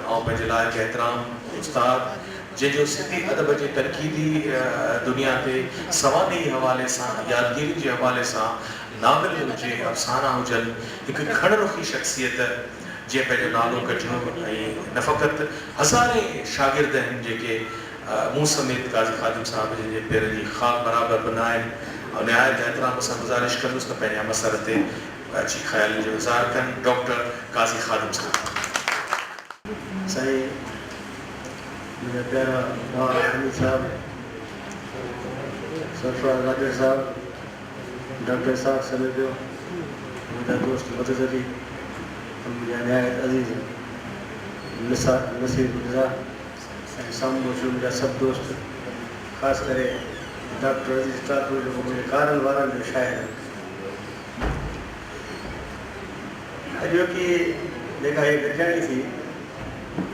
और पंहिंजे लाइक़ एहतराम उस्ताद जंहिंजो सिंधी अदब जे तनक़ीदी दुनिया ते सवानी हवाले सां यादगिरी जे हवाले सां नाविल हुजे अफ़साना हुजनि हिकु खणरुखी शख़्सियत जे पंहिंजो नालो कढियो ऐं न फ़क़ति हज़ारे शागिर्द आहिनि जेके मूं समेत काज़ी ख़ादिम साहिब जे पेरनि जी ख़ाक बराबरि बना आहिनि ऐं निहायत एहतराम सां गुज़ारिश कंदुसि त पंहिंजे मसर ते अची ख़्याल जो इज़हार कनि डॉक्टर काज़ी ख़ादिम साहिब। साईं मुंहिंजा प्यारा भाउ हमीद साहब, सरफराज़ राजर साहब, डॉक्टर साहब समेत मुंहिंजा दोस्त मदद अली, मुंहिंजा निहायत अज़ीज़ नसीर गुज़ा ऐं साम्हूं मुंहिंजा सभु दोस्त, ख़ासि करे डॉक्टर अज़ीज़ ठाकुर जो मुंहिंजे कारनि वारनि जो शाइर आहे। अॼु की जेका हीअ गॾिजाणी थी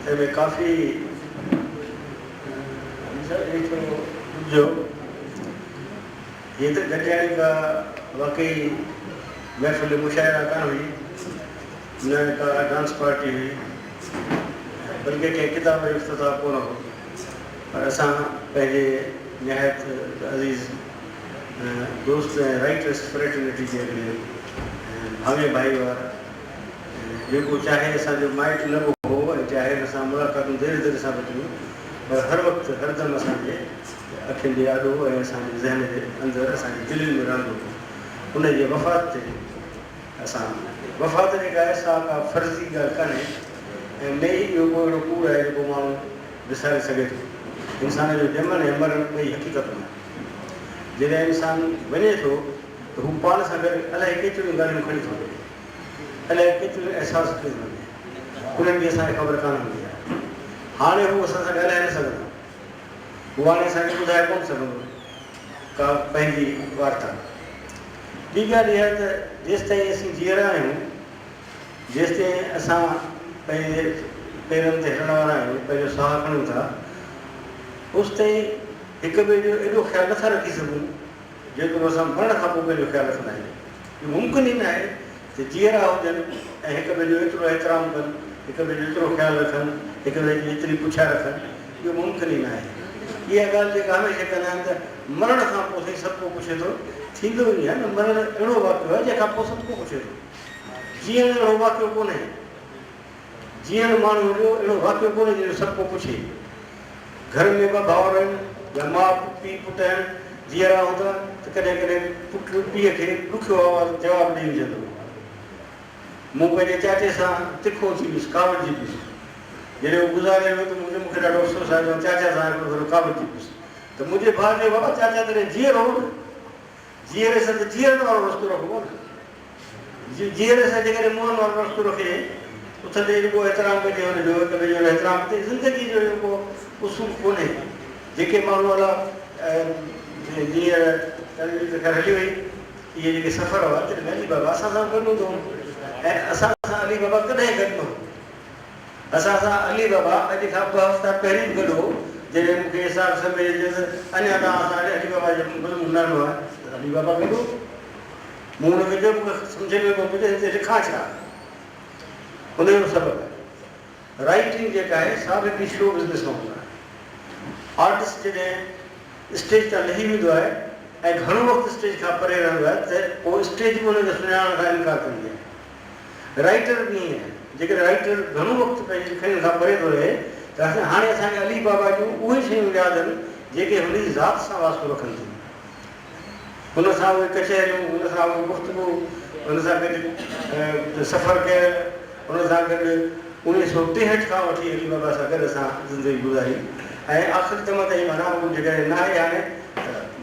तंहिंमें काफ़ी जो हीअ त गॾिजाणी का वाकई महफ़िल मुशाइरा कान हुई, न का डांस पार्टी हुई, बल्कि कंहिं किताब जो इफ़्तिताह कोन हो, पर असां पंहिंजे निहायत अज़ीज़ दोस्त ऐं राइटर्स फ्रेटर्निटी जे अॻिले भावे भाई वारा जेको चाहे असांजो माइट न हो ऐं चाहे असां मुलाक़ातूं देरि देरि सां बि पर हर वक़्तु हरदम असांजे अखियुनि जे आॾो ऐं असांजे ज़हन जे अंदरि असांजे दिलि में रहंदो हो। उन जे वफ़ात ते असां वफ़ात जेका आहे सा का फ़र्ज़ी ॻाल्हि कान्हे ऐं न ई इहो को अहिड़ो कूड़ आहे जेको माण्हू विसारे सघे थो। इंसान जो ॼमण ऐं मरण ॿई हक़ीक़त में जॾहिं इंसानु वञे थो त हू पाण सां गॾु अलाए केतिरियूं ॻाल्हियूं खणी थो वञे, अलाए केतिरियूं अहसास खणी थो वञे, उन्हनि जी असांखे ख़बर कान हूंदी आहे। हाणे हू असां सां ॻाल्हाए न सघंदो, हू हाणे असांखे ॿुधाए कोन सघंदो का पंहिंजी वार्ता। ॿी ॻाल्हि इहा त जेसिताईं असीं जीअरा आहियूं, जेसिताईं असां पंहिंजे पेरनि ते हलण वारा आहियूं, पंहिंजो साहु खणूं था, होसिताईं हिक ॿिए जो एॾो ख़्यालु नथा रखी सघूं जेतिरो असां मरण खां पोइ पंहिंजो ख़्यालु रखंदा आहियूं। इहो मुमकिन ई न आहे त जीअरा हुजनि ऐं हिक ॿिए जो एतिरो एतिराम कनि, हिक ॿिए जो एतिरो ख़्यालु रखनि, हिक ॿिए जी एतिरी पुछा रखनि, इहो मुमकिन ई न आहे। इहा ॻाल्हि जेका हमेशह कंदा आहिनि त मरण खां पोइ साईं सभु को पुछे थो, थींदो ई आहे न। मरण अहिड़ो वाक़ियो आहे जंहिंखां पोइ सभु को पुछे थो। जीअण अहिड़ो वाक़ियो कोन्हे, जीअण माण्हू हुओ अहिड़ो वाक़ियो कोन्हे जंहिंजो सभु को पुछे। घर में ॿ भाउर आहिनि या माउ पीउ पुटु आहिनि, जीअरा हूंदा त कॾहिं कॾहिं पुटु पीउ खे ॾुखियो आवाज़ु जवाबु ॾेई विझंदो। मूं पंहिंजे चाचे सां तिखो थी वियुसि, कावड़जी पियुसि, जॾहिं उहो गुज़ारे वियो त मूंखे ॾाढो अफ़सोस आहे, चाचा सां हिकिड़ो भेरो कावड़जी पियुसि त मुंहिंजे भाउ जो बाबा चाचा तॾहिं जीअर हो न, जीअरे सां त जीअरनि वारो रस्तो रखिबो न। जीअरे सां जेकॾहिं मुंहनि वारो रस्तो रखे उथंदे जेको एतिराम कजे हुनजो, हिक ॿिए जो एतिराम कजे, ज़िंदगी जो जेको उसूल कोन्हे। जेके माण्हू अला जीअं हली वई इहे जेके सफ़र हुआ त अली बाबा असां सां गॾु हूंदो ऐं असां सां अली बाबा कॾहिं गॾु न हो। असां सां अली बाबा अॼु खां 2 हफ़्ता पहिरीं बि गॾु हो, जॾहिं मूंखे हिसाब समय अञा तव्हां सां अली बाबा जो न आहे अली बाबा गॾु। मूं हुनखे चयो मूंखे सम्झ में कोन पियो हिते लिखां छा, हुनजो सबबु आहे राइटिंग जेका आहे सा बि शो बिज़नेस में हूंदो आहे। आर्टिस्ट जॾहिं स्टेज तां लही वेंदो आहे ऐं घणो वक़्तु स्टेज खां परे रहंदो आहे त पोइ स्टेज बि हुनखे सुञाणण खां इनकार कंदी आहे। राइटर बि ईअं आहे, जेकॾहिं राइटर घणो वक़्तु पंहिंजी लिखण खां परे थो रहे त हाणे असांखे अली बाबा जूं उहे शयूं यादि आहिनि जेके हुन जी ज़ात सां वास्तो रखनि थियूं। हुन सां उहे कचहरियूं, हुन सां उहे गुफ़्तगू, हुन सां गॾु सफ़र कयल, हुन सां गॾु 1963 खां वठी अली बाबा सां गॾु असां ज़िंदगी गुज़ारी ऐं आख़िर तम ताईं माना उहो जेकॾहिं न आहे हाणे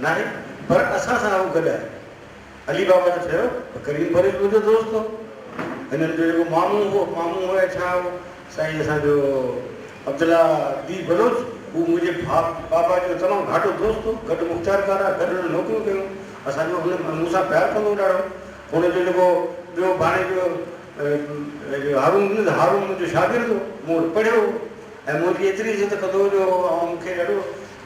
न आहे, पर असां सां उहो गॾु आहे। अली बाबा त चयो करीम फरीद मुंहिंजो दोस्त हो, हिननि जो जेको मामू हो छा हो साईं असांजो अब्दुल्ला दी बलोच, हू मुंहिंजे बाबा जो तमामु घाटो दोस्त हो, गॾु मुख़्तियार कारा, गॾु नौकरियूं कयूं, असांजो हुन मूंसां प्यारु कंदो ॾाढो। हुनजो जेको ॿियो भाणे जो हारून मुंहिंजो शागिर्द हो, मूं वटि पढ़ियो ऐं मुंहिंजी एतिरी इज़त कंदो हुओ ऐं मूंखे ॾाढो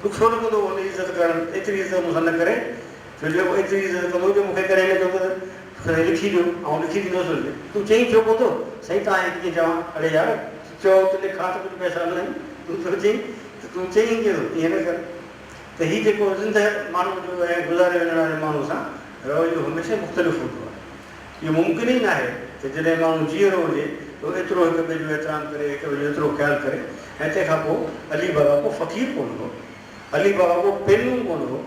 ॾुखियो लॻंदो हुओ हुनजी इज़त करणु, एतिरी इज़त मूंसां न करे, छो जो एतिरी इज़त कंदो जो मूंखे करे न चवंदो लिखी ॾियो ऐं लिखी ॾींदोसि। तूं चई छो कोन थो साईं तव्हां कीअं चवां, अड़े यार चओ त लिखा त कुझु पैसा न आहिनि, तूं थो चई त तूं चई कयो ईअं न कर। त हीउ जेको ज़िंदह माण्हू जो ऐं गुज़ारे वञण वारे माण्हू सां रवैयो हमेशह मुख़्तलिफ़ हूंदो आहे। इहो मुमकिन ई न आहे त जॾहिं माण्हू जीअरो हुजे त एतिरो हिक ॿिए जो एतिराम करे, हिक ॿिए जो एतिरो ख़्यालु करे। ऐं तंहिंखां पोइ अली बाबा को फ़क़ीर कोन हो, अली बाबा को पेनू कोन हो,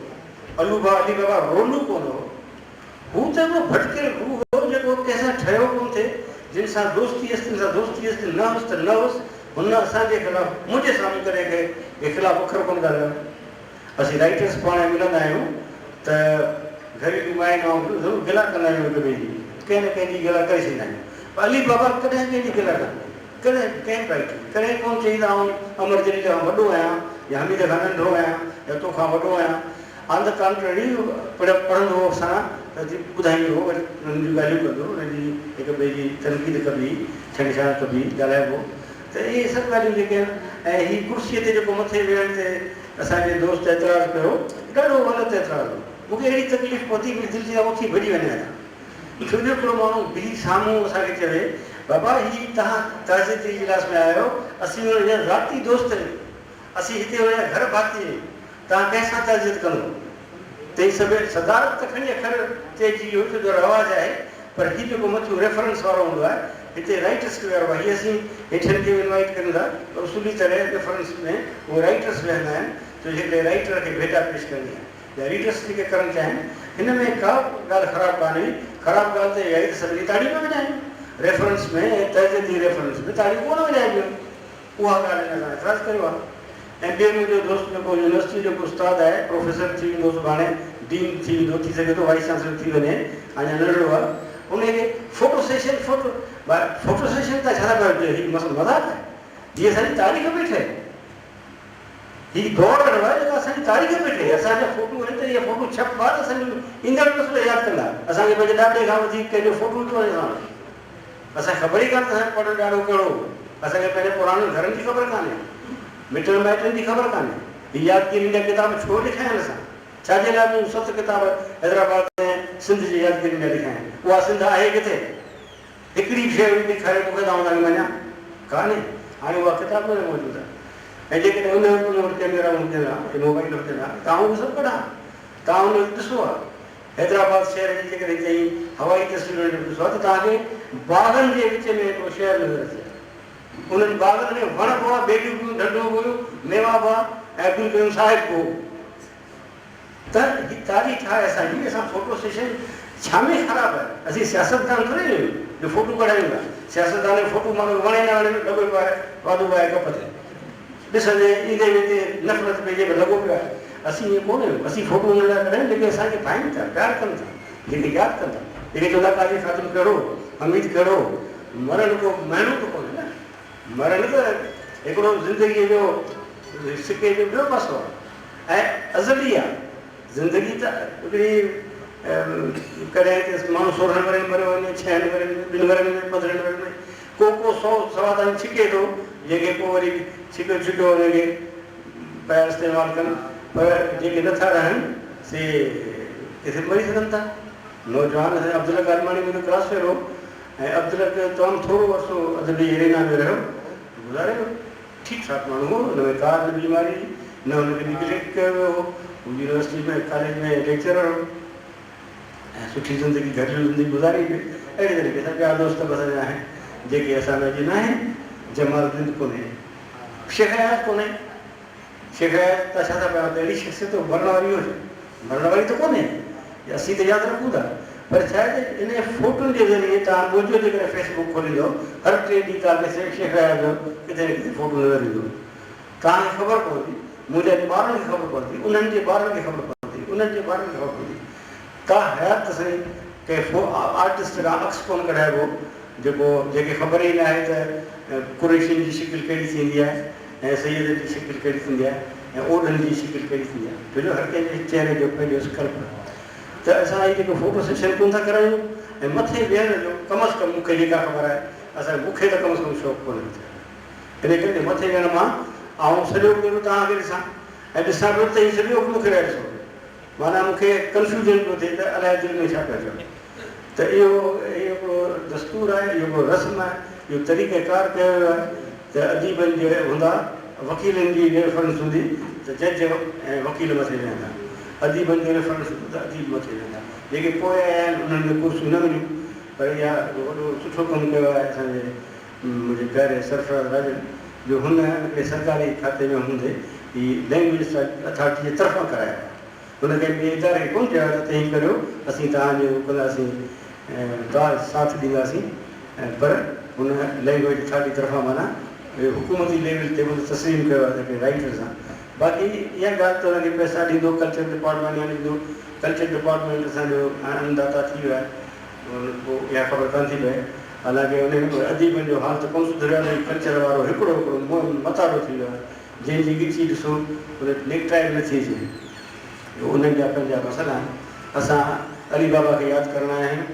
अली बाबा रोलू कोन हो। हू त उहो भटकियल रूह हो जेको कंहिंसां ठहियो कोन थिए, जिन सां दोस्ती हुअसि तिन सां दोस्ती हुअसि, न हुअसि त न हुअसि। हुन असांजे ख़िलाफ़ु मुंहिंजे साम्हूं करे के ख़िलाफ़ु अखर कोन ॻाल्हायो। असीं राइटर्स पाण मिलंदा आहियूं त घरेलू माइन ऐं ज़रूरु गिला कंदा आहियूं हिक ॿिए जी, कंहिं न कंहिंजी गिला करे छॾींदा आहियूं। अली बाबा कॾहिं कंहिंजी गिला कान्हे, कॾहिं कंहिं राइटर कॾहिं कोन चईंदा आहियूं अमर जलील खां वॾो आहियां या हमीद खां नंढो आहियां या तोखां वॾो आहियां। ऑन द कॉन्ट्ररी पढ़ंदो हो असां त ॿुधाईंदो, वरी हुननि जूं ॻाल्हियूं कंदो, हुनजी हिक ॿिए जी तनक़ीद कबी, छेड़छाड़ कबी, ॻाल्हाइबो। त इहे सभु ॻाल्हियूं जेके आहिनि। ऐं हीअ कुर्सीअ ते जेको मथे वेहण ते असांजे दोस्त एतिराज़ु कयो, ॾाढो ग़लति एतिराज़ु हो। मूंखे अहिड़ी तकलीफ़ पहुती कि दिलि जी उथी भॼी वञा। छो जो हिकिड़ो माण्हू बीह साम्हूं असांखे चवे बाबा हीअ तव्हां तहज़ीब इजलास में आया आहियो, असीं हुनजा ज़ाती दोस्त आहियूं, असीं हिते हुनजा घर भाती आहियूं, तव्हां कंहिंसां तहज़ीब कंदो? त हीअ सभु सदारत त खणी अखर चइजी वियो छो जो रवाज़ु आहे। पर हीअ जेको मथां रेफरेंस वारो हूंदो आहे, हिते राइटर्स खे वियो आहे, हीअ असीं हेठियुनि खे इनवाइट कयूं था त उसूली तरह रेफरेंस में उहे राइटर्स वेहंदा आहिनि, छो जो हिकिड़े राइटर खे भेटा पेश करणी आहे या रीडर्स जेके करणु चाहिनि। हिन में का ॻाल्हि ख़राबु कान्हे। ख़राबु ॻाल्हि त इहा आहे त सभिनी ताड़ियूं पिया वॼाइनि, रेफरेंस में ऐं तहज़ीबी रेफरेंस में ताड़ियूं कोन वॼाइबियूं। उहा ॻाल्हि हिन सां एतिराज़ु कयो आहे। ऐं ॿियो मुंहिंजो दोस्त जेको यूनिवर्सिटी जो उस्तादु आहे, प्रोफेसर थी वेंदो, सुभाणे डीन थी वेंदो, थी सघे थो वाइस चांसलर थी वञे, अञा नंढड़ो आहे। उनखे फोटो सेशन त छा था कयो, हीअ मज़ाक आहे, हीअ असांजी तारीख़ पई ठहे, हीअ दौर अहिड़ो आहे जेको असांजी तारीख़ पई ठहे। असांजा फोटू आहिनि त इहे फोटू छपबा त असांजो ईंदड़ नस्ल यादि कंदा। असांखे पंहिंजे ॾाॾे खां वधीक कंहिंजो फोटू थो वञे सां, असांखे ख़बर ई कान्हे असांजो पढ़णु ॾाढो कहिड़ो। असांखे पंहिंजे पुराणनि घरनि जी ख़बर कान्हे, मिटनि माइटनि जी ख़बर कान्हे। हीअ यादगिरी जा किताब छो लिखिया आहिनि असां? छाजे लाइ मूं 7 किताब हैदराबाद में सिंध जी यादगिरी में लिखिया आहिनि? उहा सिंध आहे किथे? हिकिड़ी शइ ॾेखारे मूंखे तव्हां ताईं वञा कान्हे। हाणे उहा किताब में मौजूदु आहे। ऐं जेकॾहिं उन वटि कैमरा हुजनि हा, मोबाइल हुजनि हा, तव्हां उहो सभु कढा, तव्हां उन ॾिसो आहे। हैदराबाद शहर जी जेकॾहिं चई हवाई तस्वीरुनि जो ॾिसो आहे त तव्हांखे बाग़नि जे विच में हिकिड़ो शहर नज़र अचे। उन्हनि बाग़नि में वण बि आहे, बेलियूं बि, ढंढो बि, मेवा बि आहे ऐं अब्दुल करीम साहिब बि। त हीअ तारीख़ आहे असांजी। असां फोटो सेशन छा में ख़राबु आहे? असीं सियासतदान थोरे आहियूं जो फोटू कढायूं था। सियासतदान जो फोटू माण्हू वणे न वणे लॻो पियो आहे, वाधू आहे कप ते ॾिसंदे ईंदे वेंदे नफ़रत पइजे लॻो पियो आहे। असीं ईअं कोन आहियूं। असीं फोटू हुन लाइ कढायूं जेके असांखे पाइनि था, प्यारु कनि था, जेके यादि कनि था। जेके चवंदा काजी ख़ातून कहिड़ो, हमीद कहिड़ो, मरण को महणो त कोन्हे न। मरण त हिकिड़ो ज़िंदगीअ जो सिके जो ॿियो पासो आहे ऐं अज़ली आहे। ज़िंदगी त हिकिड़ी कॾहिं माण्हू 16 वरनि में मरियो वञे, 6 वरनि में, 2 वरनि में, 15 वरनि में, को 100 ताईं छिके थो, जेके पोइ वरी छिको हुनखे ॿाहिरि इस्तेमालु कनि। पर जेके नथा रहनि से किथे मरी सघनि था। नौजवान अब्दुल कारमानी मुंहिंजो क्लास फेयर हो ऐं अब्दुल तमामु थोरो अर्सो अदबी एरेना में रहियो, गुज़ारे वियो। ठीकु ठाक माण्हू हो, हुन में का न बीमारी, न हुनखे निगलेक्ट कयो वियो हो। यूनिवर्सिटी में कॉलेज में लेक्चरर हो ऐं सुठी ज़िंदगी, घरेलू ज़िंदगी गुज़ारी पई। अहिड़े तरीक़े सां ॿिया दोस्त बि असांजा आहिनि जेके असां में अॼु न आहिनि। जमालुद्दीन कोन्हे, शेख हयात कोन्हे। शेख हयात त छा था पिया, अहिड़ी शख़्सियत मरण वारी हुजे, मरण वारी त कोन्हे, असीं त यादि रखूं था। पर छा आहे इन फोटुनि जे ज़रिए तव्हां मुंहिंजो जेकॾहिं फेसबुक खोलींदो, हर 3 ॾींहं तव्हांखे शेख हयात जो किथे न किथे फोटो नज़र ईंदो। तव्हांखे ख़बर पवंदी, मुंहिंजे ॿारनि खे ख़बर पवंदी, उन्हनि जे ॿारनि खे ख़बर पवंदी, उन्हनि जे ॿारनि खे ख़बर पवंदी। का हयात त साईं कंहिं आर्टिस्ट खां अक्स कोन कढाइबो जेके ख़बर ई न आहे त कुरैशियुनि जी शिकिल कहिड़ी थींदी आहे ऐं सैयद जी शिकिल कहिड़ी थींदी आहे ऐं ओॾनि जी शिकिल कहिड़ी थींदी आहे। छो जो हर कंहिंजे चहिरे जो पंहिंजो स्कल्प आहे। त असां हीअ जेको फोटो सेशन कोन था करायूं ऐं मथे वेहण जो कम अज़ कम मूंखे जेका ख़बर आहे, असांखे मूंखे त कम अज़ कम शौक़ु कोन्हे। इन करे मथे वेहण मां आउं सॼो ॾींहुं तव्हांखे ॾिसां ऐं ॾिसां पियो त हीउ सॼो मूंखे रहे ॾिसो, माना मूंखे कंफ्यूजन पियो थिए त अलाए दिलि में छा पिया चओ। त इहो हिकिड़ो दस्तूर आहे, इहो हिकिड़ो रस्म आहे, इहो तरीक़ेकार कयो वियो आहे। त अदीबनि जे हूंदा, वकीलनि जी रेफरेंस हूंदी त जज ऐं वकील मथे वेहंदा, अदीबनि जो रेफरेंस हूंदो त अदीब मथे वेहंदा। जेके पोइ आया आहिनि उन्हनि में कुर्सियूं न मिलियूं, पर इहा वॾो सुठो कमु कयो आहे असांजे मुंहिंजे प्यारे सरफराज़ राजन जो। हुन हिकिड़े सरकारी खाते में हूंदे हीअ लैंग्वेज अथॉरिटी जे तरफ़ां करायो, हुनखे ॿिए इदारे खे कोन चयो त तव्हीं करियो, असीं तव्हांजो कंदासीं तव्हां साथ ॾींदासीं, पर हुन लैंग्वेज अथॉरिटी तरफ़ां माना हुकूमती लेवल ते हुन तस्लीम कयो आहे हिकिड़े राइटर सां। बाक़ी इहा ॻाल्हि त हुनखे पैसा ॾींदो कल्चर डिपार्टमेंट या ॾींदो, कल्चर डिपार्टमेंट असांजो अन्नदाता थी वियो आहे, पोइ इहा ख़बर कान थी पए। हालांकि उन अदीबनि जो हाल त कोन सुधरियो आहे, कल्चर वारो हिकिड़ो मतारो थी वियो आहे, जंहिंजी ॻिची ॾिसो उन नेकटाइल न थी अचे, उन्हनि जा पंहिंजा मसइला आहिनि। असां अली बाबा खे यादि करणा आहिनि।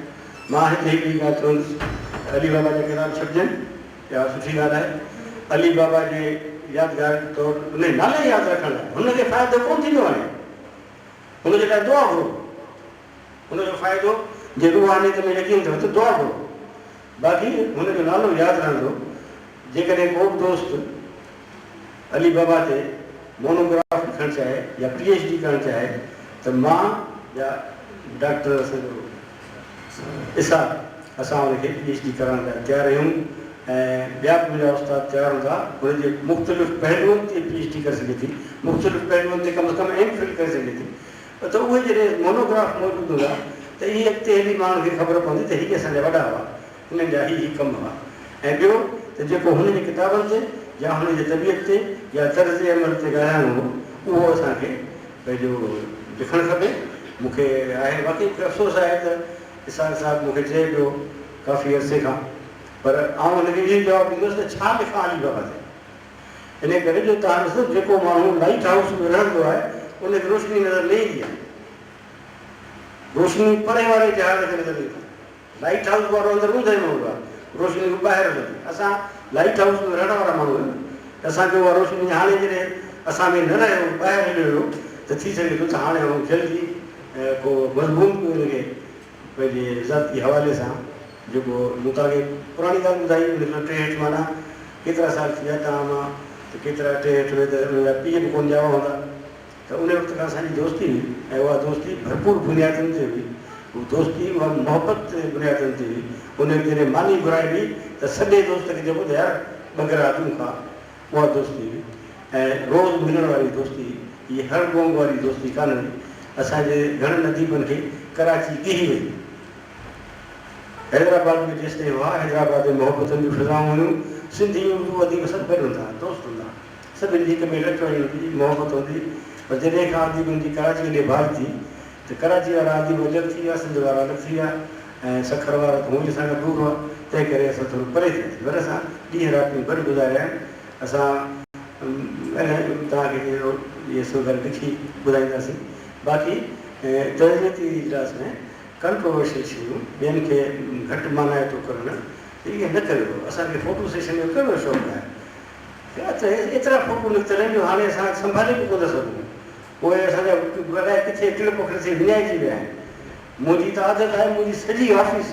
मां हिते हिकिड़ी ॻाल्हि चवंदुसि, अली बाबा जा किताब छपिजनि, इहा सुठी ॻाल्हि आहे। अली बाबा जे यादगार तौरु उन नाले यादि रखण लाइ हुनखे फ़ाइदो कोन थींदो आहे, हुनजे लाइ दुआ घुरो, हुनजो फ़ाइदो जे रूहानीत में यकीन अथव त दुआ घुरो, बाक़ी हुनजो नालो यादि रहंदो। जेकॾहिं को बि दोस्त अली बाबा ते मोनोग्राफ लिखणु चाहे या PhD करणु चाहे त मां या डॉक्टर असां हुनखे PhD करण लाइ तयारु आहियूं, ऐं ॿिया बि मुंहिंजा उस्ताद तयारु हूंदा, हुनजे मुख़्तलिफ़ पहलुअनि ते PhD करे सघे थी, मुख़्तलिफ़ पहलुअनि ते कम से कम MPhil करे सघे थी। त उहे जॾहिं मोनोग्राफ मौजूदु हूंदा त इहे अॻिते हली माण्हुनि खे ख़बर पवंदी त हीअ असांजा वॾा हुआ, हिननि जा हीअ कमु हुआ। ऐं ॿियो त जेको हुनजे किताबनि ते या हुनजे तबियत ते या तर्ज़ अमल ते ॻाल्हाइणो हो, उहो असांखे पंहिंजो लिखणु खपे। मूंखे आहे बाक़ी मूंखे अफ़सोस आहे त इसाक़ साहिबु मूंखे चए पियो काफ़ी अरसे खां, पर आउं हुनखे इहो जवाबु ॾींदुसि त छा लिखां अली बाबा ते। इन करे जो तव्हां ॾिसो जेको माण्हू लाइट हाउस में रहंदो आहे उनखे रोशनी नज़र न ईंदी आहे, रोशनी परे वारे जहाज़ खे नज़र ईंदी आहे, लाइट हाउस वारो अंदरि ऊंधे में हूंदो आहे, रोशनी ॿाहिरि हलंदी। असां लाइट हाउस में रहण वारा माण्हू आहियूं, असांखे उहा रोशनी हाणे जॾहिं असां में न रहियो, ॿाहिरि हलियो हुयो, त थी सघे थो त हाणे उहो जल्दी को मज़मून हुनखे पंहिंजे ज़ाती हवाले सां जेको मूं तव्हांखे पुराणी ॻाल्हि ॿुधाई, उन टे हेठि माना केतिरा साल थी विया तव्हां मां, त केतिरा टे हेठि में त उनजा पीउ बि कोन ॼावा हूंदा, त उन वक़्त खां असांजी दोस्ती हुई, ऐं उहा दोस्ती भरपूर बुनियादनि ते हुई, उहा दोस्ती उहा मोहबत ते बुनियादनि ते हुई। उन जॾहिं मानी घुराए ॾी त सॼे दोस्त खे चइबो त यार ॿ तूं खां, उहा दोस्ती हुई। ऐं रोज़ु मिलण वारी दोस्ती, इहा हर ॻोंग वारी दोस्ती कान हुई। असांजे घणनि अदीबनि खे कराची ॻिही वई, हैदराबाद में जेसि ताईं हुआ, हैदराबाद में मोहबतनि जूं फिज़ाऊं हुयूं, सिंधी उर्दू अदीब सभु गॾु हूंदा, दोस्त हूंदा, सभिनी जी हिक में रच वञी हूंदी, मोहबत हूंदी। पर जॾहिं खां अदीबनि जी कराची खे ढेबाल थी त कराची वारा अदीब अलॻि थी विया, सिंध वारा अलॻि थी विया, ऐं सखर वारा त हूअं ई असांखां दूर हुआ, तंहिं करे असां थोरो परे थियासीं। पर असां ॾींहं रातियूं गॾु गुज़ारिया आहिनि। असां तव्हांखे इहे सभु ॻाल्हि लिखी ॿुधाईंदासीं। बाक़ी तर्बियती इजलास में कंट्रोवर्शियल शयूं ॿियनि खे घटि मानाइतो करणु इहे न करियो। असांखे फ़ोटो सेशन जो कहिड़ो शौक़ु आहे, त एतिरा फ़ोटो निकितल आहिनि जो हाणे असां संभाले बि कोन था सघूं, उहे असांजा अलाए किथे टिड़ पोखर ते विञाइजी विया आहिनि। मुंहिंजी त आदत आहे, मुंहिंजी सॼी ऑफिस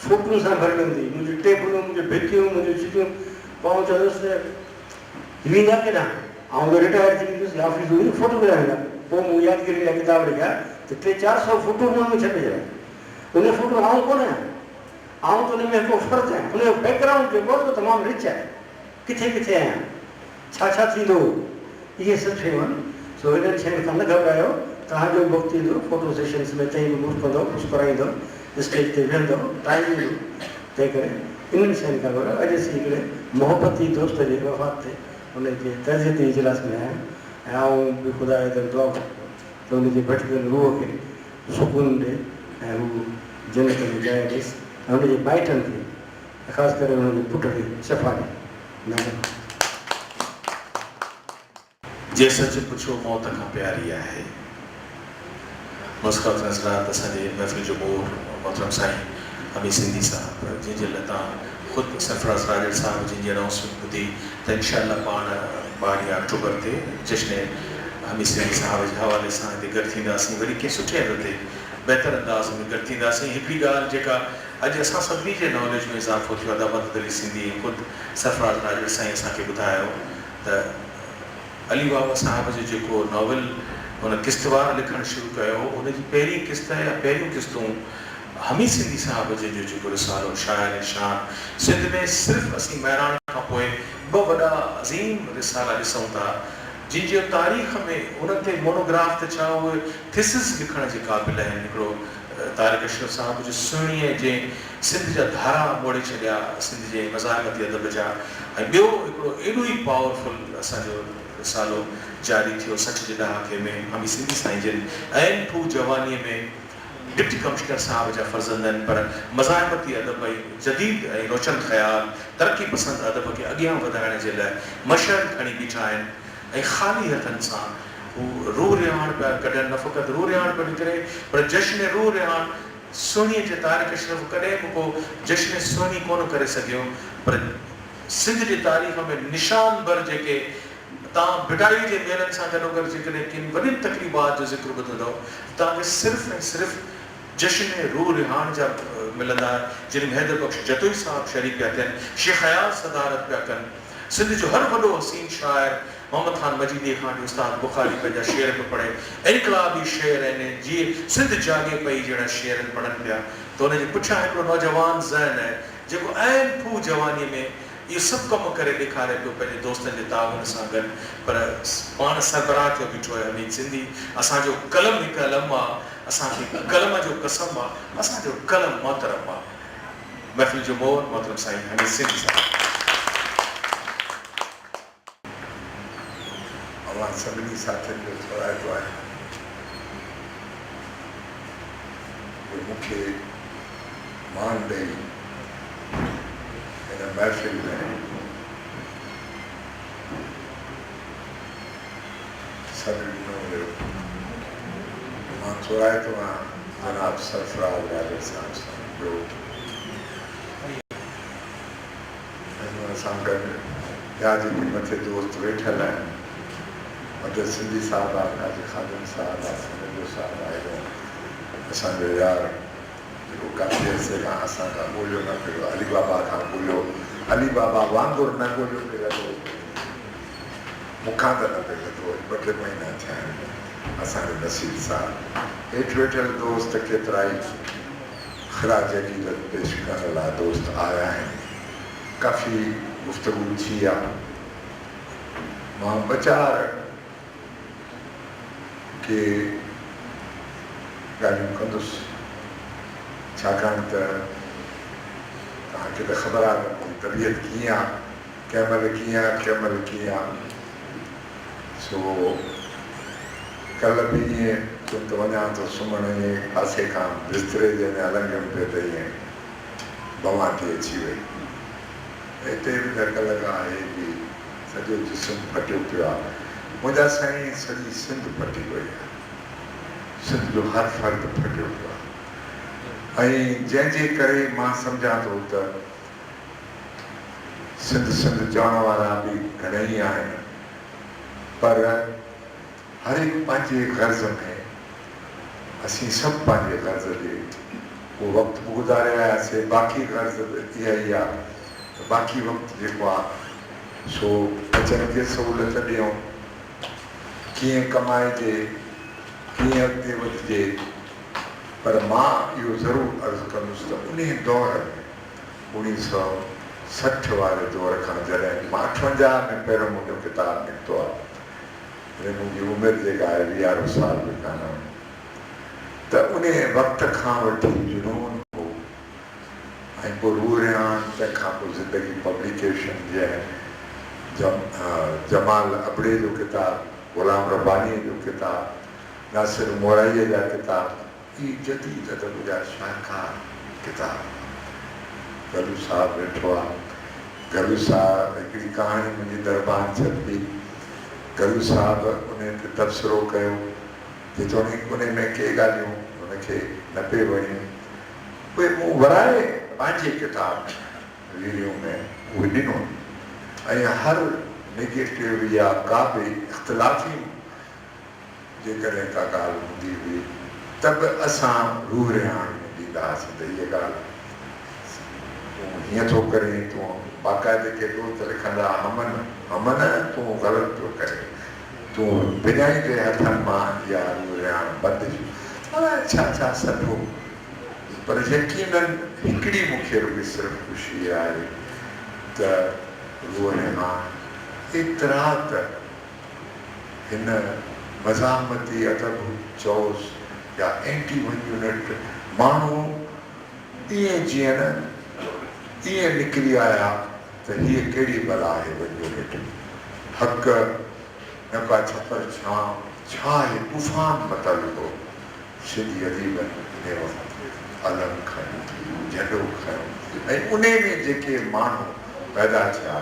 फ़ोटुनि सां भरियल हूंदी, मुंहिंजी टेबलूं, मुंहिंजी भितियूं, मुंहिंजियूं चिटियूं। पोइ आउं चवंदुसि वेंदा केॾां, आउं रिटायर थी वेंदुसि, ऑफिस हुई फ़ोटो विझाईंदा। पोइ मूं यादगिरी लाइ किताब लिखिया त 300-400 फ़ोटो हुन में छॾे छॾिया। उन फ़ोटो आउं कोन आहियां, आउं त उन में हिकिड़ो फ़र्क़ु आहे, उनजो बैकग्राउंड जेको आहे तमामु रिच आहे, किथे किथे आहियां, छा छा थींदो, इहे सभु शयूं आहिनि। सो हिननि शयुनि खां न घबरायो, तव्हांजो वक़्तु ईंदो फ़ोटो सेशन्स में तई बि मुस्कुराईंदो, मुस्कुराईंदो, स्टेज ते वेहंदो, टाइम ईंदो। तंहिं करे इन्हनि शयुनि खां घबरायो। अॼु असीं हिकिड़े मोहबती दोस्त जे वफ़ात ते उनजे तर्बियती इजलास में आहियां, ऐं आउं बि ख़ुदा जे दर दुआ त उनजी भटकल रूह खे सुकून ॾे ऐं हू जन्नत में जाइ ॾेसि, ऐं हुनजे माइटनि खे ख़ासि करे हुनजे पुट खे शफ़ा ॾे। जे सच पुछो मौत खां प्यारी आहे। मुस्क़त नज़रात असांजे महफ़िल जो मोर मोहतरम साईं हमीद सिंधी साहब, जंहिंजे लाइ तव्हां ख़ुदि सरफराज़ राजड़ साहब जिन जी अनाउंसमेंट ॿुधी त इंशाअल्लाह पाण 12 अक्टूबर ते जश्न हमीद सिंधी साहब जे हवाले सां हिते गॾु थींदासीं। वरी कंहिं सुठे हंध ते बेहतर अंदाज़ में गॾु थींदासीं। हिकिड़ी ॻाल्हि जेका अॼु असां सभिनी जे नॉलेज में इज़ाफ़ो थियो आहे, मदद अली सिंधी ख़ुदि सरफराज़ नाज़िर साईं असांखे ॿुधायो त अली बाबा साहिब जो जेको नॉवल हुन किस्तवार लिखणु शुरू कयो, उनजी पहिरीं किस्त या पहिरियों किस्तूं हमीद सिंधी साहिब जो जेको रिसालो शायर शान सिंध में सिर्फ़ु असीं महिराण खां पोइ ॿ वॾा अज़ीम रिसाला ॾिसूं था जिन जो तारीख़ में उन ते मोनोग्राफ त छा उहे थिसिस लिखण जे क़ाबिल आहिनि। हिकिड़ो तारिक अशरफ साहिब जो सुहिणीअ जे सिंध जा धारा मोड़े छॾिया सिंध जे मज़ाक़ती अदब जा, ऐं ॿियो हिकिड़ो एॾो ई पावरफुल असांजो रिसालो जारी थियो सच जे ॾहाके में हमीद सिंधी साईं जिन ऐं टू जवानीअ में डिप्टी कमिश्नर साहिब जा फर्ज़ंद आहिनि, पर मज़ाक़ती अदब ऐं जदीद ऐं रोशन ख़्याल तरक़ी पसंदि अदब खे अॻियां वधाइण जे लाइ मशर खणी बीठा आहिनि ऐं ख़ाली हथनि सां हू रूह रिहाण पिया कढनि। न फ़क़ति रूह रिहाण पियो निकिरे पर जश्न रूह रिहाण सुहिणीअ जे तारिक अशरफ कॾहिं बि को जश्न सुहिणी कोन करे सघियो, पर सिंध जी तारीख़ में निशान भर जेके तव्हां बिडाई जे मेलनि सां गॾोगॾु जेकॾहिं किन वॾियुनि तक़रीबात जो ज़िक्र ॿुधंदव तव्हांखे सिर्फ़ु ऐं सिर्फ़ु जश्न रूह रिहाण जा मिलंदा, जिन में हैदर बख्श जतोई साहिब शरीक पिया थियनि, शेख हयात सदारत पिया कनि, सिंध जो हर वॾो हसीन शाइर मोहम्मद खान मजीदी खां उस्ताद बुखारी पंहिंजा शेर पियो पढ़े, इनकलाबी शेर आहिनि जीअं सिंध जागे पई जहिड़ा शेर आहिनि पढ़नि पिया। त हुनजे पुठियां हिकिड़ो नौजवान ज़हन आहे जेको ऐं फू जवानीअ में इहो सभु कमु करे ॾेखारे पियो पंहिंजे दोस्तनि जे ताउन सां गॾु, पर पाण सरबराह थियो बीठो आहे हमीद सिंधी। असांजो कलम हिकु अलम आहे, असांखे कलम जो कसम आहे, असांजो कलम मोहतरम आहे। महफ़िल जो मोहर मोहतरम साईं हमीद सिंधी साहिब। सभिनी साथियुनि जो थोराइतो आहे मूंखे मान ॾेई हिन महफ़िल में सॾु ॾिनो वियो। मां थोराइतो आहियां जनाब सरफराज़ नाज़िर साहिब सां, जो हिन सां गॾु ॿिया जेके मथे दोस्त वेठल आहिनि, मदद सिंधी साहिब आहे, काजी खादिम साहिब आहे, समीर साहिब आहे, असांजो यार जेको काफ़ी अर्से खां असां खां ॻोल्हियो न पियो, अली बाबा खां ॻोल्हियो, अली बाबा वांगुरु न ॻोल्हियो पियो, मूंखां त न पियो लॻो, ॿ टे महीना थिया आहिनि असांजो नसीब साहिब। हेठि वेठल दोस्त केतिरा ई ख़राज अक़ीदत पेश करण लाइ दोस्त आया आहिनि, काफ़ी गुफ़्तगू थी आहे। मां ॿ चारि के ॻाल्हियूं कंदुसि, छाकाणि त तव्हांखे त ख़बर आहे त मुंहिंजी तबियत कीअं आहे, कंहिं महिल कीअं आहे कंहिं महिल कीअं आहे। सो कल्ह बि ईअं चुम त वञा थो सुम्हण, ईअं पासे खां बिस्तरे जे अञा लंघियुमि पियो त ईअं बवांटी अची वई। हिते बि धक लॻा आहे कि सॼो जिस्म फटियो पियो आहे। मुंहिंजा साईं सॼी सिंध फटी वई आहे, सिंध जो हर फ़र्द फटियो पियो आहे, ऐं जंहिंजे करे मां सम्झां थो त सिंध चवण वारा बि घणेई आहिनि, पर हर हिकु पंहिंजे गर्ज़ में असीं सभु पंहिंजे गर्ज़ जे उहो वक़्तु गुज़ारे आयासीं। बाक़ी गर्ज़ इहा ई आहे त बाक़ी वक़्तु जेको आहे सो बचनि खे सहूलियत ॾियूं, कीअं कमाइजे, कीअं अॻिते वधिजे। पर मां इहो ज़रूरु अर्ज़ु कंदुसि त उन दौर में 1960 वारे दौर खां जॾहिं मां 58 में पहिरियों मुंहिंजो किताबु निकितो आहे, मुंहिंजी उमिरि जेका आहे 20 साल बि कान, त उन वक़्त खां वठी जुनून हो, ऐं पोइ रूह रिहाण, तंहिंखां पोइ ज़िंदगी पब्लिकेशन जंहिं जमाल अबड़े जो किताबु, ग़ुलाम रब्बानी जो किताबु, नासिर मोराईअ जा किताब, इहे जदीद अदब जा शाहकार किताब। गलू साहिबु वेठो आहे, गलू साहिबु हिकिड़ी कहाणी मुंहिंजी दरबार छपी, गलू साहिबु उन ते तबसरो कयो, जेतोणीकि उन में के ॻाल्हियूं उनखे न पिए वणियूं, उहे मूं वराए पंहिंजे किताब वीडियो में उहे ॾिनो, ऐं हर नेगेटिव या का बि इख़्तिलाफ़ी जेकॾहिं का ॻाल्हि हूंदी हुई तब असां रूह रिहाण में ॾींदासीं त हीअ ॻाल्हि तूं हीअं थो करे, तूं बाक़ाइदे के दोस्त लिखंदा हमन हमन तूं ग़लति थो करे, तूं बिजाई जे हथनि मां इहा रूह रिहाण बंदि छा छा सभु। पर यकीनन हिकिड़ी मूंखे रुॻी सिर्फ़ु ख़ुशी आहे त रूह रिहाण एतिरा त हिन मज़ामती अदब चओसि या एंटी वन यूनिट माण्हू ईअं जीअं न ईअं निकिरी आया त हीअ कहिड़ी बला आहे वन यूनिट, हक़ न का छपर छा आहे तूफ़ान मतल हो। सिंधी अदीबनि में अलम खयो झंडो खयो ऐं उन में जेके माण्हू पैदा थिया,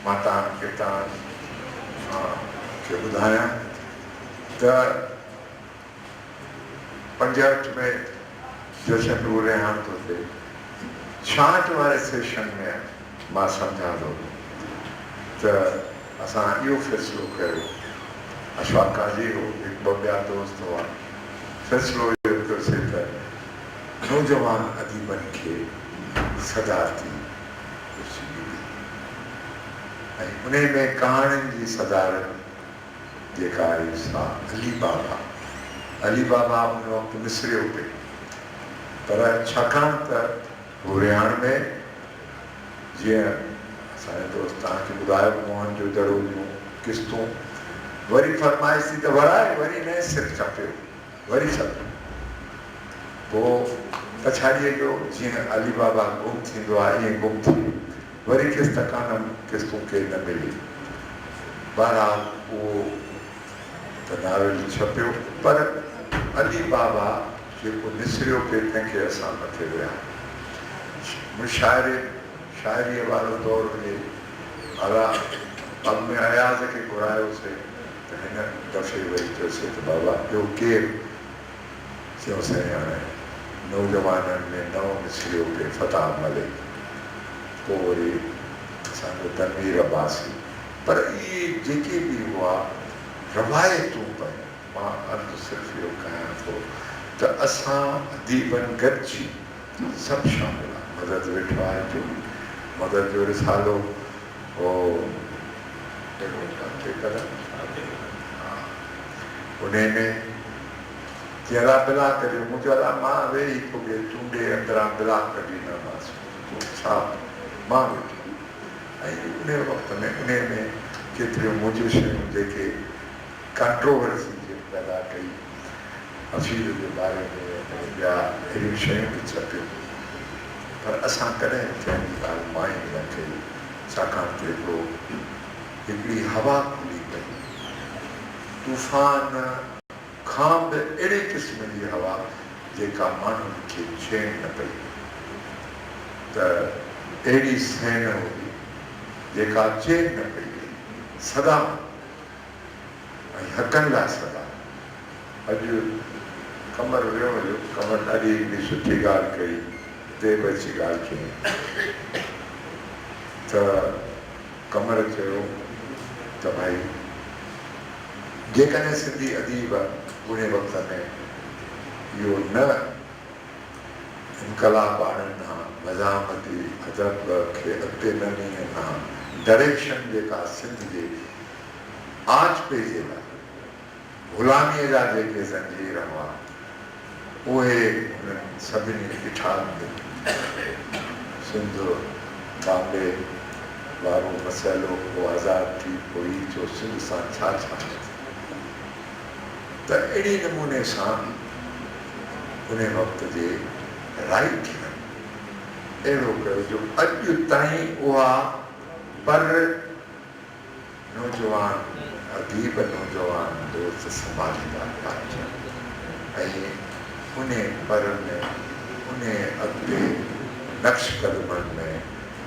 मां तव्हांखे ॿुधायां त 65 में जशन रूह रिहाण थो थिए, 66 वारे सेशन में मां सम्झां थो त असां इहो फ़ैसिलो कयो, अशफाक काज़ी हो, हिकु ॿ ॿिया दोस्त हुआ, फ़ैसिलो इहो कयोसीं त नौजवान अदीबनि खे सदारती कुर्सी ॾिनी ऐं उन में कहाणियुनि जी सदारत जेका आहे सा अली बाबा उन वक़्तु मिसरियो पे, पर छाकाणि त रूह रिहाण में जीअं असांजे दोस्त तव्हांखे ॿुधायो मोहन जो दड़ो जूं किस्तूं वरी फरमाइश थी त वराए वरी नए सिर छपियो वरी छपियो, पोइ पछाड़ीअ जो जीअं अली बाबा गुम थींदो आहे ईअं गुम थी वरी किस्तकान किस्तूं खे न मिली। बहरहाल उहो त नावेल छपियो, पर अली बाबा जेको निसरियो पिए तंहिंखे असां मथे विया। शाइरीअ वारो दौरु हुजे, अला अब में अयाज़ खे घुरायोसीं त हिन दफ़े वेही चयोसीं त बाबा ॿियो केरु, चयोसीं हाणे नौजवाननि में नओं निसरियो पिए फताह मलिक, पोइ वरी असांजो तनवीर अब्बासी, पर इहे जेके बि हुआ रवायतूं पयूं। मां अर्ज़ु सिर्फ़ु इहो कयां थो त असां अदीबनि गॾिजी सभु शामिल आहे। मदद वेठो आहे जो मदद जो रिसालो हो उन में जहिड़ा बिला करियो मुंहिंजो अला मां वेही तोखे चूंडे अंदरां बिला कढी न छा मां वेठो ऐं उन वक़्त में उन में केतिरियूं मुंहिंजियूं शयूं जेके कंट्रोवर्सी जे पैदा कई, हफ़ीज़ जे बारे में ॿिया अहिड़ियूं शयूं बि छपियूं, पर असां कॾहिं कंहिंजी ॻाल्हि माइंड न कई, छाकाणि त हिकिड़ी हवा खुली पई, तूफ़ान खां बि अहिड़े क़िस्म जी हवा जेका माण्हुनि खे चैन न पई, त अहिड़ी सेन हुई जेका चैन न पई, सदा ऐं हक़नि लाइ सदा। अॼु कमर वियो हुयो, कमर ॾाढी हिकिड़ी सुठी ॻाल्हि कई, देव अची ॻाल्हि कई त कमर चयो त भाई जेकॾहिं सिंधी अदीब उन वक़्त में इहो न इनकलाब आणनि हा, मज़ामती अदब खे अॻिते न ॾींहनि हा, डायरेक्शन जेका सिंध जे आज पे जे लाइ ग़ुलामीअ जा जेके ज़ंजीर हुआ उहे उन्हनि सभिनी ॾिठा। सिंध बॉम्बे वारो मसइलो पोइ आज़ादु थी पोइ जो सिंध सां छा छा त अहिड़े नमूने सां उन वक़्त जे राइट अहिड़ो कयो जो अॼु ताईं उहा पर नौजवान अदीब नौजवान दोस्त संभालींदा पिया ऐं उन पर में उन अॻिते नक्श कदमनि में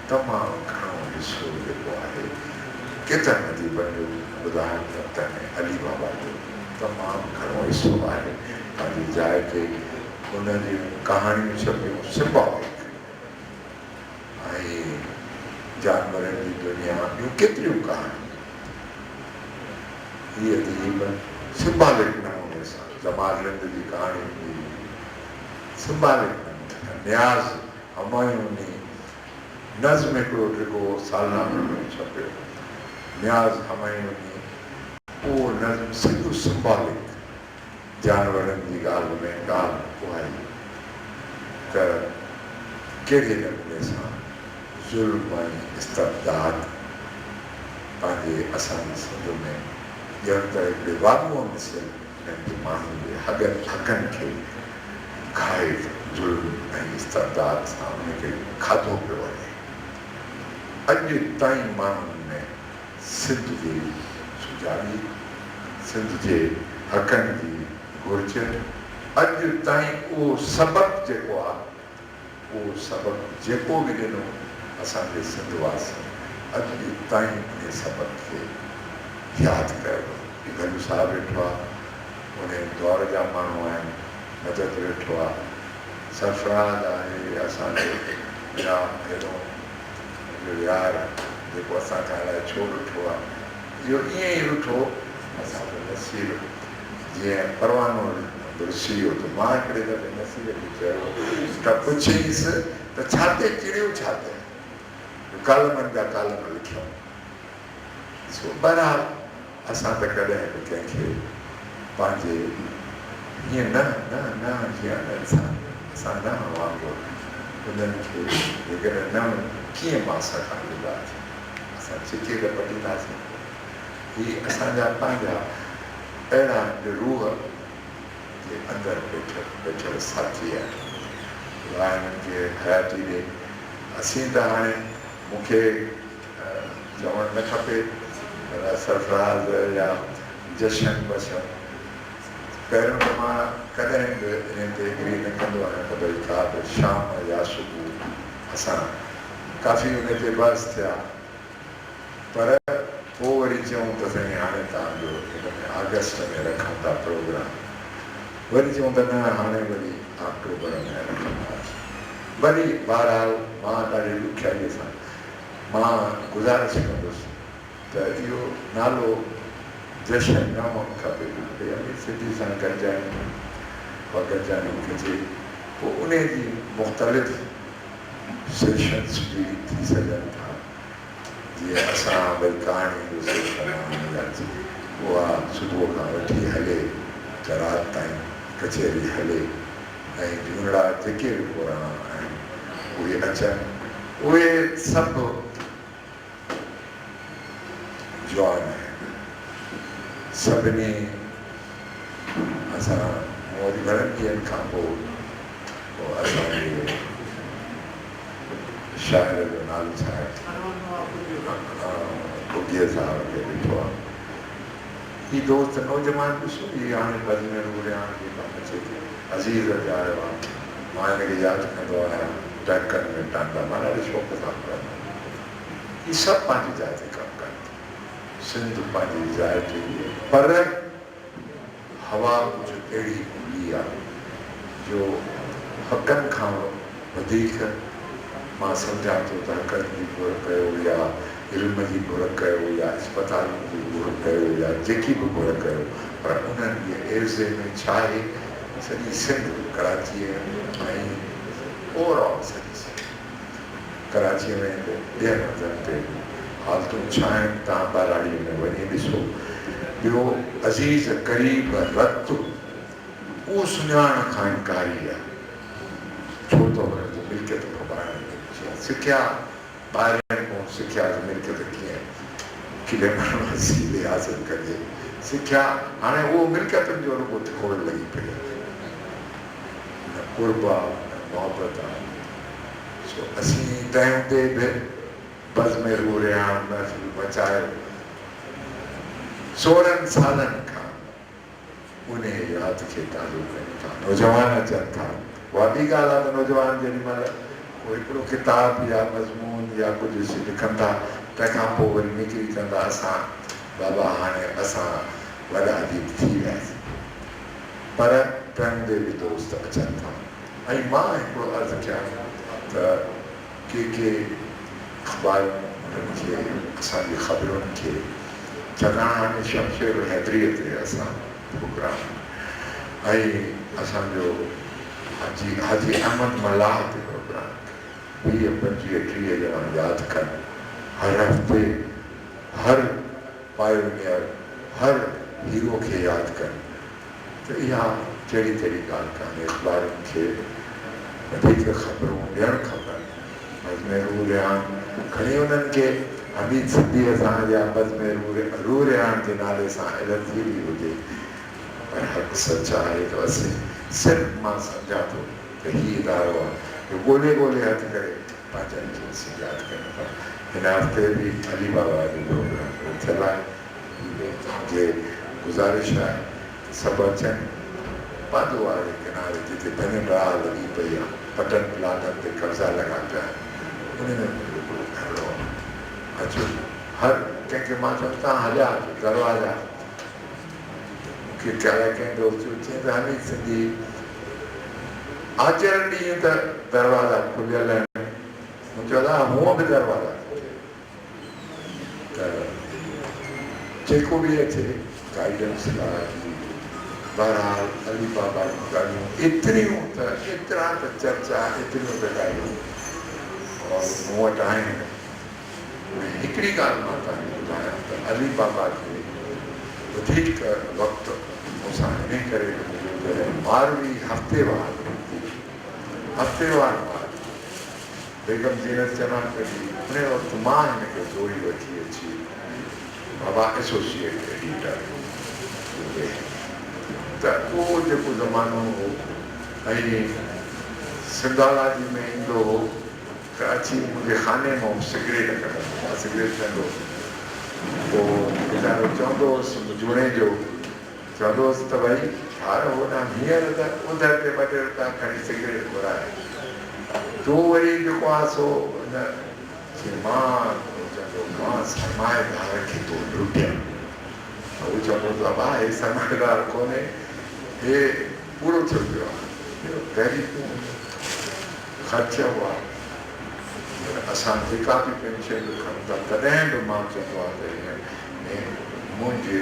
तमामु घणो हिसो जेको आहे केतिरनि अदीबनि जो ॿुधाइण त अली बाबा जो तमामु घणो हिसो आहे। पंहिंजी जाइ ते उन जूं कहाणियूं छपियूं सिंबॉलिक ऐं जानवरनि जी दुनिया ॿियूं केतिरियूं कहाणियूं, हीअ अदीब सिंबॉलिक नमूने सां जमालंद की कहानी हुई सिंबॉलिक न्याज़ हमायूनी नज़्म हिकिड़ो जेको सालनामे में छपियो न्याज़ हमायूनी उहो नज़्म सॼो सिंबॉलिक जानवरनि जी ॻाल्हि में ॻाल्हि उहा त कहिड़े नमूने सां ज़ुल्म ऐं इस्तबदाद पंहिंजे असांजे सिंध में ॼण त हिकिड़े वाॻो मिसियल माण्हुनि जे हक़नि खे खाए ज़ुल्म ऐं इस्तबदाद सां उनखे खाधो पियो वञे अॼु ताईं माण्हुनि में सिंध जी सुजाॻी सिंध जे हक़नि जी घुर्ज अॼु ताईं उहो सबक़ु जेको आहे उहो सबक़ु जेको बि ॾिनो असांजे सिंध वासी अॼु ताईं उन सबक़ु खे यादि कयो गंज साहिबु वेठो आहे उन दौर जा माण्हू आहिनि मदद वेठो आहे सरफराज़ आहे असांजो या हेॾो यार जेको असांखे अलाए छो ॾिठो आहे इहो ईअं ई ॾिठो असांजो नसीब जीअं परवानो रुसी वियो त मां हिकिड़े दफ़े नसीब खे चयो त पुछीसि त छा ते चिड़ियो छा ते कालमनि जा कालम लिखियऊं सो बहरहाल असां त कॾहिं बि कंहिंखे पंहिंजे हीअं न जीअं असां न वांगुरु उन्हनि खे जेकॾहिं न कीअं बांस खां ॾींदासीं असां चिके त पटींदासीं हीअ असांजा पंहिंजा अहिड़ा रूह जे अंदरि वेठल साथी आहिनि हिननि खे हयाती ॾे असीं त हाणे मूंखे चवणु न खपे पर सरफराज़ या जशन बशन पहिरियों त मां कॾहिं बि इन ते एग्री न कंदो आहियां त भई का बि शाम या सुबुह असां काफ़ी उन ते बहस थिया पर पोइ वरी चयूं त साईं हाणे तव्हांजो हिन में अगस्त में रखूं था प्रोग्राम वरी चयूं त न हाणे वरी अक्टूबर में रखंदासीं वरी बहरहाल मां ॾाढी ॾुखियाईअ सां मां गुज़ारिश कंदुसि त इहो नालो जशन न हुअणु खपे सिंधी सां गॾिजाइणी गॾिजाइणी घुरिजे पोइ उन जी मुख़्तलिफ़ सेशन्स बि थी सघनि था जीअं असां भई कहाणी जो सेशन उहा सुबुह खां वठी हले त राति ताईं कचहरी हले ऐं झूनड़ा जेके बि पुराणा आहिनि उहे अचनि उहे सभु जवान आहिनि सभिनी असां वरी घणनि ॾींहंनि खां पोइ असांजे शाइर जो नालो छा आहे बुॻीअ साहिब खे ॾिठो आहे हीउ दोस्त नौजवान ॾिसो हीअ हाणे बजमेर उड़ियाण जी कमु अचे थी अज़ीज़ ते आयो आहे मां हिनखे यादि कंदो आहियां टैंकनि में टांगा मां ॾाढे शौक़ सां पढ़ंदो आहियां इहे सभु पंहिंजी जाइ ते कमु कनि सिंध पंहिंजी जाइ ते पर हवा कुझु अहिड़ी हूंदी आहे जो हक़नि खां वधीक मां सम्झां थो त हक़नि जी घुर कयो या इल्म जी घुर कयो या अस्पतालुनि जी घुर कयो या जेकी बि घुर कयो पर उन्हनि जे एरिज़े में छा आहे सॼी सिंध कराचीअ ऐं ओवरऑल सॼी सिंध कराचीअ में ॿियनि हंधनि ते हालतूं छा आहिनि तव्हां ॿाराड़ीअ में वञी ॾिसो ॿियो अज़ीज़ क़रीब रत उहो सुञाण खां इनकारी आहे छो त हुनजी मिल्कियत भॻाइण सिखिया ॿाहिरि खां सिखिया जी मिल्कियत कीअं किले माण्हू हासिल कजे सिखिया हाणे उहो मिल्कियतुनि जो रुॻो खोड़ लॻी पई आहे न कुर्ब आहे न मोहबत आहे सो असीं तंहिं ते बि बस में रू रहिया महफ़िल बचायो 16 सालनि खां उन यादि खे ताज़ो कनि था नौजवान अचनि था उहा ॿी ॻाल्हि आहे त नौजवान जेॾी महिल उहो हिकिड़ो किताबु या मज़मून या कुझु लिखनि था तंहिंखां पोइ वरी निकिरी चवंदा असां बाबा हाणे असां वॾा अदीब थी वियासीं पर पंहिंजे बि दोस्त अचनि था ऐं मां हिकिड़ो अर्ज़ु कयां त के अख़बारुनि उन्हनि खे असांजी ख़बरुनि खे छाकाणि हाणे शमशेर हैदरीअ ते असां प्रोग्राम असांजो हाजी अहमद मल्लाह ते प्रोग्राम 20-25-30 ॼणा यादि कनि हर हफ़्ते हर पायोनियर हर हीरो खे यादि कनि त इहा कहिड़ी ॻाल्हि कान्हे अख़बारुनि खे वधीक ख़बरूं ॾियणु खपनि बज़मे रेहान खणी उन्हनि खे हमीद सिद्दीअ सां या बज़मे रेहान जे नाले सां एलर्जी बि हुजे पर हक़ सच आहे त असीं सिर्फ़ु मां सम्झां थो त हीउ इदारो आहे जो ॻोल्हे हथु करे पंहिंजनि खे असीं यादि कयूं था हिन हफ़्ते बि अली बाबा जो प्रोग्राम थियल आहे जे गुज़ारिश आहे सभु अचनि पाधो वारे किनारे जिते धन राह लॻी पई आहे पटन प्लाटनि ते कब्ज़ा लॻा पिया आहिनि उन में हिकिड़ो घरो अचो हर कंहिंखे मां चवां तव्हां हलिया दरवाजा मूंखे कहिड़ा कंहिं दोस्त चई त हमीद सिंधी आचरण ॾींहं त दरवाजा खुलियल आहिनि मूं चयो हूअं बि दरवाजा त जेको बि अचे गाइडेंस लाइ बहरहाल अली बाबा जूं ॻाल्हियूं एतिरा त चर्चा एतिरियूं त ॻाल्हियूं और मूं वटि आहिनि हिकिड़ी ॻाल्हि मां तव्हांखे ॿुधायां त अली बाबा खे वधीक वक़्तु मूंसां इन करे मिलियो मारवी हफ़्तेवार बेगम जीनत चनान कढी उन वक़्तु मां हिनखे जोड़ी वठी अची बाबा एसोसिएट एडिटर त उहो जेको ज़मानो हो ऐं सिंधाला जी में ईंदो हो त अची मुंहिंजे खाने मां सिगरेट कढंदो मां सिगरेट कंदो पोइ वीचारो चवंदो हुउसि जुड़े जो चवंदो हुउसि त भई ठाहियो होॾां हींअर त उधर ते 2 रुपया खणी सिगरेट घुराए तो वरी जेको आहे सो मां सरमाएदार खे तो लुटिया उहो चवंदो त भाउ हे सरमाएदार कोन्हे हे पूरो थियो पियो आहे पहिरीं ख़र्च हुआ असां जेका बि पेंशन खणूं था तॾहिं बि मां चवंदो आहे त हिन मुंहिंजे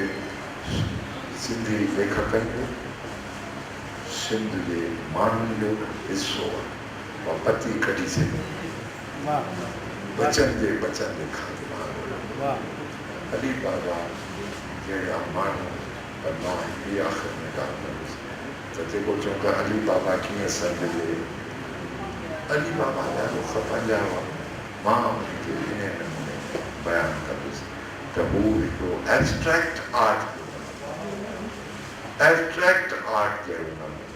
सिंधी लेखकनि जो सिंध जे माण्हुनि जो हिसो आहे मां पती कढी सघूं बचन जे खां अली बाबा जहिड़ा माण्हू पर मां हिकिड़ी आख़िर में ॻाल्हि कंदुसि त जेको चऊं था अली बाबा कीअं सम्झजे अली बाबा ॾाढो खपंदा हुआ मां उनखे इन नमूने बयानु कंदुसि त हू हिकिड़ो एब्स्ट्रैक्ट आर्ट कहिड़ो नमूनो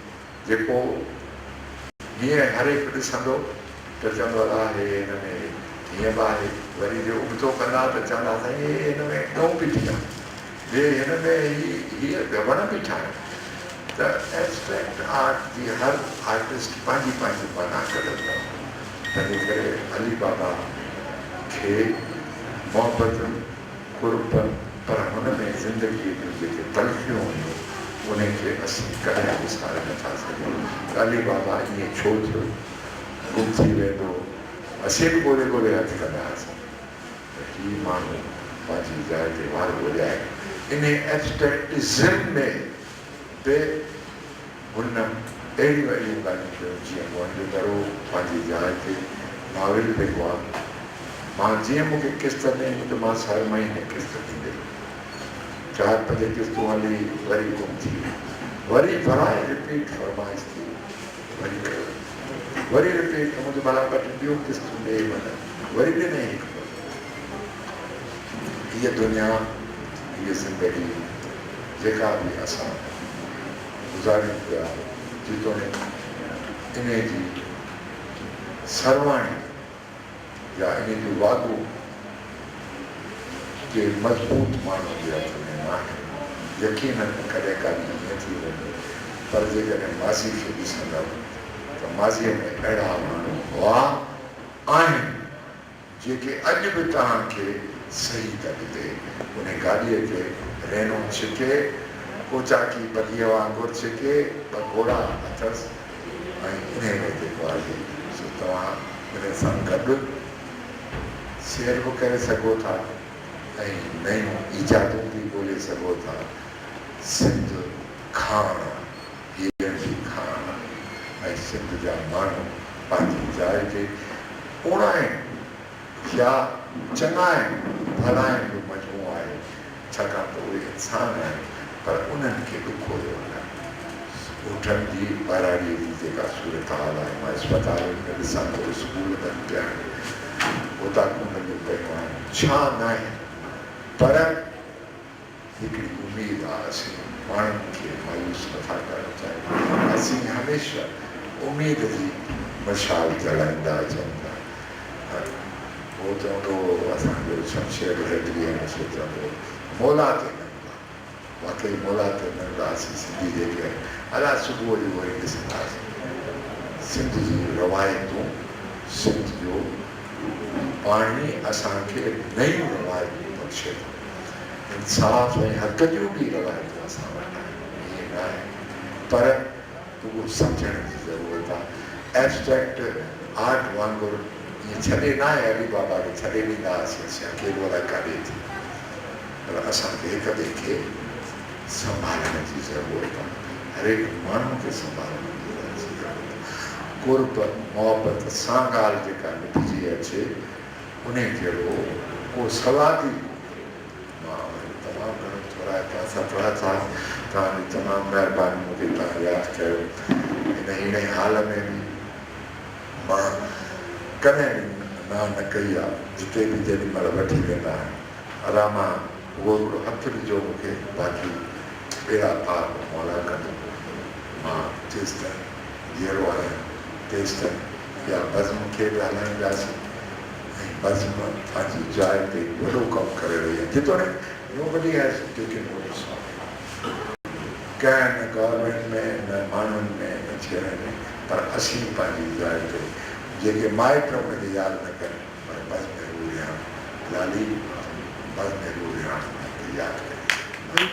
जेको हीअं हर हिकु ॾिसंदो त चवंदो आहे हिन में हीअं बि आहे वरी जो उबतो कंदा त चवंदा साईं हे हिन में ॾों बि थी आहे हे हिन में हीअ वण बि ठाहे त एब्स्ट्रैक्ट आर्ट जी हर आर्टिस्ट पंहिंजी माना कढंदो तंहिं करे अली बाबा खे मोहबत कुर्ब पर हुन में ज़िंदगीअ जूं जेके तलख़ियूं हुयूं उनखे असीं कॾहिं विसारे नथा सघूं अली बाबा ईअं छो थियो गुम थी वेंदो असीं बि ॻोल्हे हथु कंदा हुआसीं त हीउ माण्हू पंहिंजी जाइ ते वार ॻोल्हाए इन एब्स्ट्रैक्टिज़म में बि हुन अहिड़ियूं ॻाल्हियूं कयूं जीअं मुंहिंजो दरो पंहिंजी जाइ ते नाविल पियो आहे मां जीअं मूंखे किस्त ॾिनी त मां हर महीने किस्त ॾींदे 4-5 किस्तूं हली वरी गुम थी वरी भराए रिपीट फरमाइश थी वरी रिपीट मुंहिंजो भला ॿियूं किस्तूं ॾे वरी ॾिनई हिकु हीअ दुनिया हीअ ज़िंदगी जेका बि असां गुज़ारियूं पिया जेतोणीकि इन जी सरवाणी या इन जो वादो के मज़बूत माण्हू जे हथ में न आहे यकीनन कॾहिं काॾहिं ईअं थी वञे पर जेकॾहिं माज़ी खे ॾिसंदव त माज़ीअ में अहिड़ा माण्हू हुआ आहिनि जेके अॼु बि तव्हांखे सही था ॾिजे उन गाॾीअ खे रेनो छिके कोचाकी बदीअ वांगुरु छिके ॿ घोड़ा अथसि ऐं इन में जेको आहे सो तव्हां उन सां गॾु शेयर बि करे सघो था ऐं नयूं ईजादूं बि ॻोल्हे सघो था सिंध खाण ऐं सिंध जा माण्हू पंहिंजी जाइ ते ओड़ा आहिनि या चङा आहिनि भला आहिनि जो मजमूओ आहे, छाकाणि त उहे इंसान आहिनि पर उन्हनि खे ॾुख हुयो न। ॻोठनि जी ॿाहिराड़ीअ जी जेका सूरत हाल आहे, मां अस्पतालुनि में ॾिसां थो, स्कूल बंदि पिया आहिनि, उतां उन्हनि पियूं आहिनि, छा न आहे पर हिकिड़ी उमेद आहे। असीं माण्हुनि खे मायूस नथा करणु चाहियूं, असीं हमेशह उमेद जी मशाल जलाईंदा अचूं था। उहो चवंदो असांजो शमशेर हेडरी हमेशह चवंदो मौला ते नंढा, वाकई मौला ते नंढा असीं सिंधी जेके अला सुबुह जो वरी ॾिसंदासीं सिंध जी रवायतूं, सिंध जो पाणी असांखे नयूं रवायतूं बख़्शे थो। इंसाफ़ ऐं हक़ जूं बि रवायतूं असां वटि आहिनि, ईअं न आहे, पर उहो सम्झण जी ज़रूरत आहे। एब्स्ट्रैक्ट आर्ट वांगुरु ईअं छॾे न आहे, अली बाबा खे छॾे ॾींदा हुआसीं असीं अकेलो अलाए काॾे थी, पर असांखे हिक ॿिए खे संभालण जी ज़रूरत आहे, हर एक माण्हू खे संभालण जी ज़रूरत आहे। कुर्ब मोहबत सां ॻाल्हि जेका निभिजी अचे उन जहिड़ो को सवादी तमामु घणो थोरा सफ़ा था, तव्हांजी तमामु महिरबानी मूंखे तव्हां यादि कयो। हिन हाल में बि मां कॾहिं न कई आहे, जिते बि जेॾी महिल वठी वेंदा आहिनि अला मां उहो हथु ॾिजो मूंखे, बाक़ी अहिड़ा पार मौला कंदो। मां जेसि ताईं जहिड़ो आहियां तेसि ताईं या बज़म खे बि हलाईंदासीं ऐं बज़म पंहिंजी जाइ ते वॾो कमु करे रही आहे, जेतोणीकि nobody has taken notice of it. कंहिं न गवर्नमेंट में न माण्हुनि में न शहरनि में, पर असीं पंहिंजी जाइ ते जेके माइट उनखे यादि न कनि, पर बस में रू रिहाण लाली बस में रू रिहाण यादि कनि।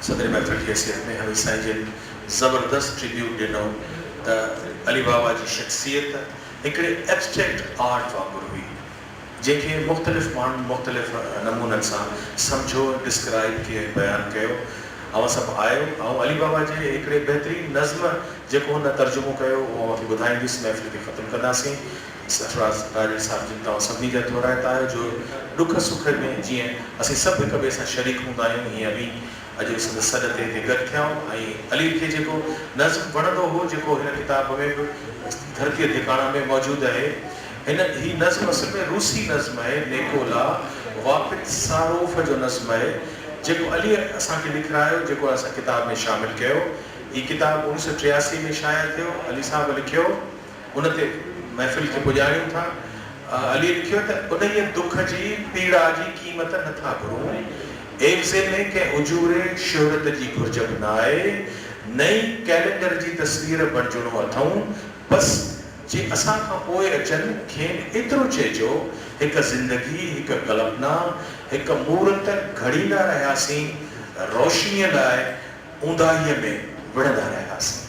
सदर महफ़िल की हैसियत में हमें साईं जिन ज़बरदस्त ट्रिब्यूट ॾिनो त अली बाबा जी शख़्सियत हिकिड़े एब्स्ट्रैक्ट आर्ट वांगुरु हुई, जंहिंखे मुख़्तलिफ़ माण्हुनि मुख़्तलिफ़ नमूननि सां सम्झो, डिस्क्राइब कयो, बयानु कयो। ऐं सभु आयो ऐं अली बाबा जे हिकिड़े बहितरीनु नज़्म जेको हुन तर्जुमो कयो उहो मूंखे ॿुधाईंदुसि, महफ़िल खे ख़तमु कंदासीं। सरफराज़ राजन साहिब जिन तव्हां सभिनी जा दोहराइता आहियो जो ॾुख सुख में जीअं असीं सभु हिक ॿिए सां शरीक हूंदा आहियूं, हीअं बि अॼु सॾ ते गॾु थिया। ऐं अली खे जेको नज़्म वणंदो हो, जेको हिन किताब में बि धरतीअ ठिकाणा में मौजूदु आहे, ही नज़्म असल में रूसी नज़्म आहे, नेकोला वापिद सारोफ जो नज़्म आहे, जेको अली असांखे लिखायो, जेको असां किताब में शामिल कयो। हीअ किताब 1983 में शाया थियो, अली साहब लिखियो, उन ते महफ़िल खे पुॼायूं था। अली लिखियो त उन दुख जी पीड़ा जी क़ीमत नथा घुरूं, एवज़े में कंहिं हुजूरे शोहरत जी घुर्ज बि न आहे, नई कैलेंडर जी तस्वीर बणिजणो अथऊं, बसि जे असां खां पोइ अचनि खेनि एतिरो चइजो, हिकु ज़िंदगी हिकु कल्पना हिकु मूर्त घड़ींदा रहियासीं, रोशनीअ लाइ ऊंदाहीअ में विढ़ंदा रहियासीं।